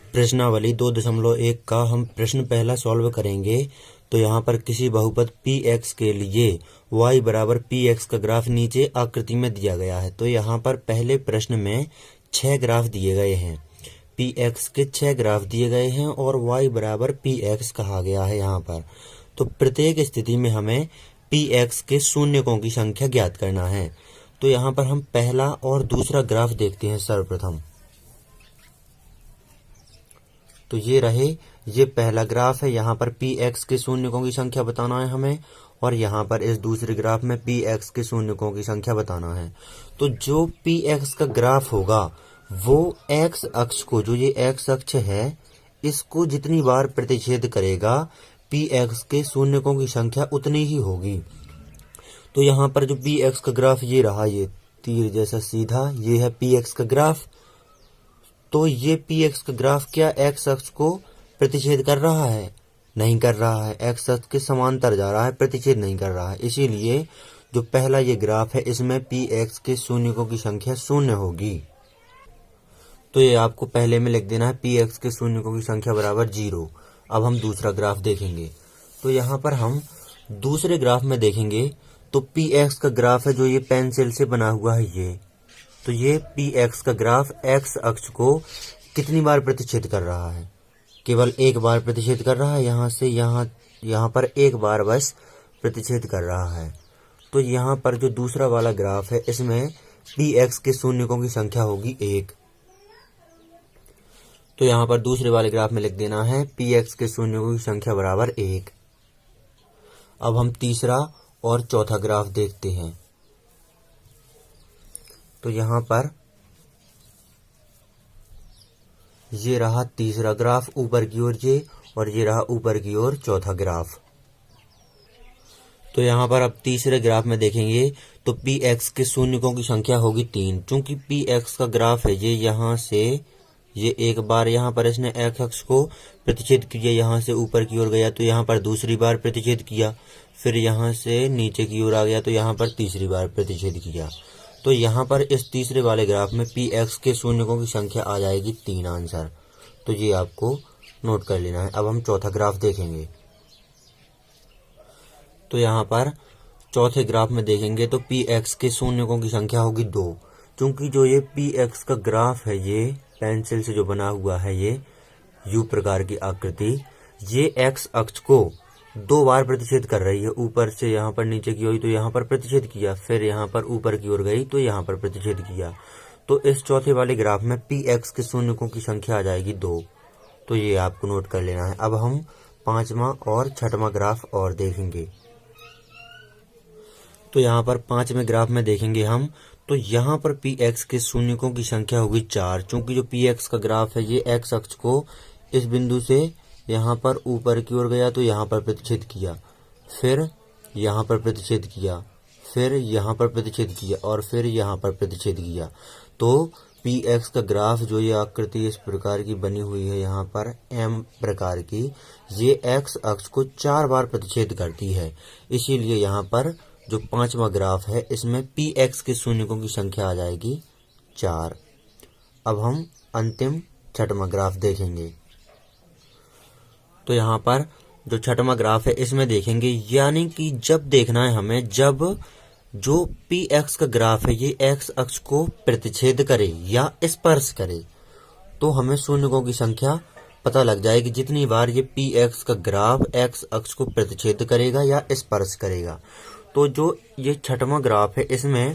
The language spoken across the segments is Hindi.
प्रश्नावली 2.1 का हम प्रश्न पहला सॉल्व करेंगे। तो यहाँ पर किसी बहुपद px के लिए y बराबर px का ग्राफ नीचे आकृति में दिया गया है। तो यहाँ पर पहले प्रश्न में 6 ग्राफ दिए गए हैं, px के 6 ग्राफ दिए गए हैं और y बराबर px कहा गया है यहाँ पर। तो प्रत्येक स्थिति में हमें px के शून्यकों की संख्या ज्ञात करना है। तो यहाँ पर हम पहला और दूसरा ग्राफ देखते हैं सर्वप्रथम। तो ये पहला ग्राफ है, यहाँ पर px के शून्यकों की संख्या बताना है हमें, और यहाँ पर इस दूसरे ग्राफ में px के शून्यकों की संख्या बताना है। तो जो px का ग्राफ होगा वो x अक्ष को, जो ये x अक्ष है, इसको जितनी बार प्रतिच्छेद करेगा px के शून्यकों की संख्या उतनी ही होगी। तो यहाँ पर जो px का ग्राफ ये रहा, ये तीर जैसा सीधा, ये है px का ग्राफ। तो ये px का ग्राफ क्या x अक्ष को प्रतिच्छेद कर रहा है? नहीं कर रहा है, x अक्ष के समांतर जा रहा है, प्रतिच्छेद नहीं कर रहा है। इसीलिए जो पहला ये ग्राफ है इसमें px के शून्यकों की संख्या 0 होगी। तो ये आपको पहले में लिख देना है, px के शून्यकों की संख्या बराबर 0। अब हम दूसरा ग्राफ देखेंगे। तो यहाँ पर हम दूसरे ग्राफ में देखेंगे तो px का ग्राफ है जो ये पेंसिल से बना हुआ है ये। तो ये px का ग्राफ x अक्ष को कितनी बार प्रतिच्छेद कर रहा है? केवल एक बार प्रतिच्छेद कर रहा है, यहाँ से यहाँ पर एक बार बस प्रतिच्छेद कर रहा है। तो यहाँ पर जो दूसरा वाला ग्राफ है इसमें px के शून्यकों की संख्या होगी 1। तो यहाँ पर दूसरे वाले ग्राफ में लिख देना है px के शून्यकों की संख्या बराबर 1। अब हम तीसरा और चौथा ग्राफ देखते हैं। तो यहाँ पर ये रहा तीसरा ग्राफ ऊपर की ओर ये, और ये रहा ऊपर की ओर चौथा ग्राफ। तो यहाँ पर अब तीसरे ग्राफ में देखेंगे तो px के शून्यकों की संख्या होगी 3। चूंकि px का ग्राफ है ये, यहाँ से ये एक बार यहाँ पर इसने x अक्ष को प्रतिच्छेद किया, यहाँ से ऊपर की ओर गया तो यहाँ पर दूसरी बार प्रतिच्छेद किया, फिर यहाँ से नीचे की ओर आ गया तो यहाँ पर तीसरी बार प्रतिच्छेद किया। तो यहाँ पर इस तीसरे वाले ग्राफ में px के शून्यकों की संख्या आ जाएगी 3 आंसर। तो ये आपको नोट कर लेना है। अब हम चौथा ग्राफ देखेंगे। तो यहाँ पर चौथे ग्राफ में देखेंगे तो px के शून्यकों की संख्या होगी 2। क्योंकि जो ये px का ग्राफ है, ये पेंसिल से जो बना हुआ है, ये यू प्रकार की आकृति, ये x अक्ष को 2 बार प्रतिच्छेद कर रही है। ऊपर से यहाँ पर नीचे की हुई तो यहाँ पर प्रतिच्छेद किया, फिर यहाँ पर ऊपर की ओर गई तो यहाँ पर प्रतिच्छेद किया। तो इस चौथे वाले ग्राफ में px के शून्यकों की संख्या आ जाएगी 2। तो ये आपको नोट कर लेना है। अब हम पांचवा और छठवां ग्राफ और देखेंगे। तो यहाँ पर पांचवें ग्राफ में देखेंगे हम, तो यहाँ पर px के शून्यकों की संख्या होगी 4। चूंकि जो px का ग्राफ है ये x अक्ष को इस बिंदु से यहाँ पर ऊपर की ओर गया तो यहाँ पर प्रतिच्छेद किया, फिर यहाँ पर प्रतिच्छेद किया, फिर यहाँ पर प्रतिच्छेद किया और फिर यहाँ पर प्रतिच्छेद किया। तो px का ग्राफ जो ये आकृति इस प्रकार की बनी हुई है यहाँ पर m प्रकार की, ये x अक्ष को 4 बार प्रतिच्छेद करती है। इसीलिए यहाँ पर जो पांचवा ग्राफ है इसमें px के शून्यकों की संख्या आ जाएगी 4। अब हम अंतिम छठवां ग्राफ देखेंगे। तो यहाँ पर जो छठवां ग्राफ है इसमें देखेंगे, यानी कि जब देखना है हमें, जब जो px का ग्राफ है ये x अक्ष को प्रतिच्छेद करे या स्पर्श करे, तो हमें शून्यकों की संख्या पता लग जाएगी जितनी बार ये px का ग्राफ x अक्ष को प्रतिच्छेद करेगा या स्पर्श करेगा। तो जो ये छठवां ग्राफ है इसमें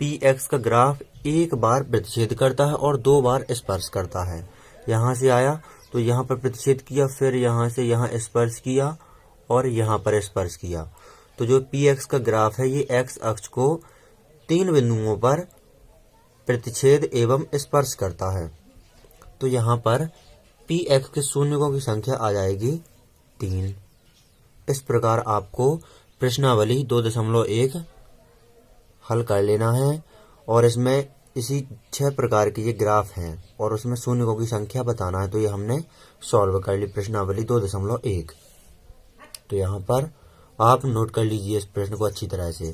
px का ग्राफ 1 बार प्रतिच्छेद करता है और 2 बार स्पर्श करता है। यहाँ से आया तो यहाँ पर प्रतिच्छेद किया, फिर यहाँ से यहाँ स्पर्श किया और यहाँ पर स्पर्श किया। तो जो px का ग्राफ है ये x अक्ष को 3 बिंदुओं पर प्रतिच्छेद एवं स्पर्श करता है। तो यहाँ पर px के शून्यकों की संख्या आ जाएगी 3। इस प्रकार आपको प्रश्नावली 2.1 हल कर लेना है, और इसमें इसी 6 प्रकार के ये ग्राफ हैं और उसमें शून्यकों की संख्या बताना है। तो ये हमने सॉल्व कर ली प्रश्नावली 2.1। तो यहाँ पर आप नोट कर लीजिए इस प्रश्न को अच्छी तरह से।